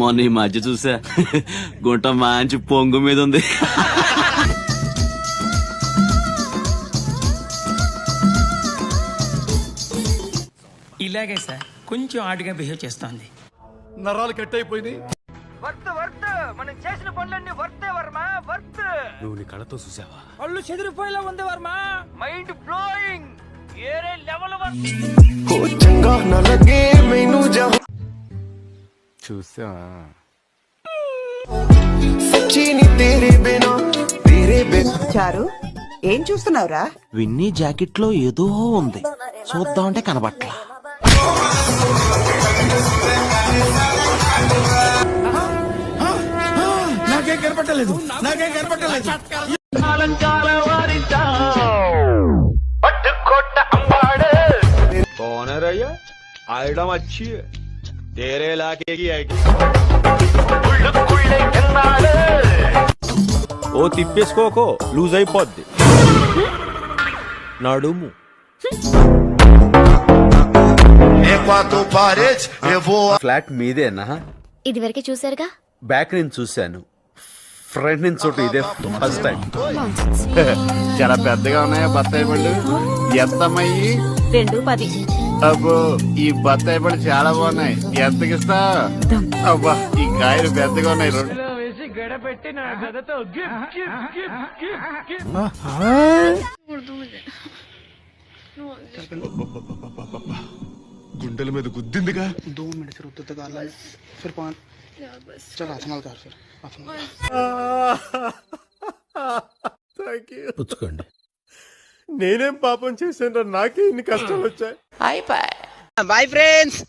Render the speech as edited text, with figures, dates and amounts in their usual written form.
మొన్న ఈ మధ్య చూసా గుంట మంచి పొంగు మీద ఉంది. ఇలాగే సార్ కొంచెం ఆడిగా బిహేవ్ చేస్తోంది. నరాలు కట్ అయిపోయింది. వర్త్ వర్త్ మనం చేసిన పనులన్నీ వర్తే వర్మ వర్త్. నువ్వు నీ కళ్ళతో చూసావా? పళ్ళు చెదిరిపోయేలా ఉంది వర్మ. మైండ్ బ్లోయింగ్ ఏరే లెవెల్ వర్త్. చూసావా? చారు ఏం చూస్తున్నావురా? విన్నీ జాకెట్ లో ఏదో ఉంది, చూద్దామంటే కనబట్లా. నాకేం కనపట్టలేదు. कौन है रैया? आइटम अच्छी है तेरे इलाके की है. ఓ తిప్పేసుకోకో లూజ్ అయిపోద్ది నడుము. ఫ్లాట్ మీదేనా? ఇది వరకే చూసారుగా. బ్యాక్ నుంచి చూశాను, ఫ్రంట్ నుంచి చోటు ఇదే ఫస్ట్ టైం. చాలా పెద్దగా ఉన్నాయా బత్తాయి పళ్ళు? ఎంతమ్మయ్యి? 2.10. అబ్బో ఈ బత్తాయి పళ్ళు చాలా బాగున్నాయి. ఎంతకిస్తా? అబ్బా ఈ కాయలు పెద్దగా ఉన్నాయి. గడపెట్టి నా గదతో గుండెల మీద గుద్దిందిగా. పుచ్చుకోండి. నేనేం పాపం చేశాను, నాకే ఇన్ని కష్టాలు వచ్చాయి. Boy friends.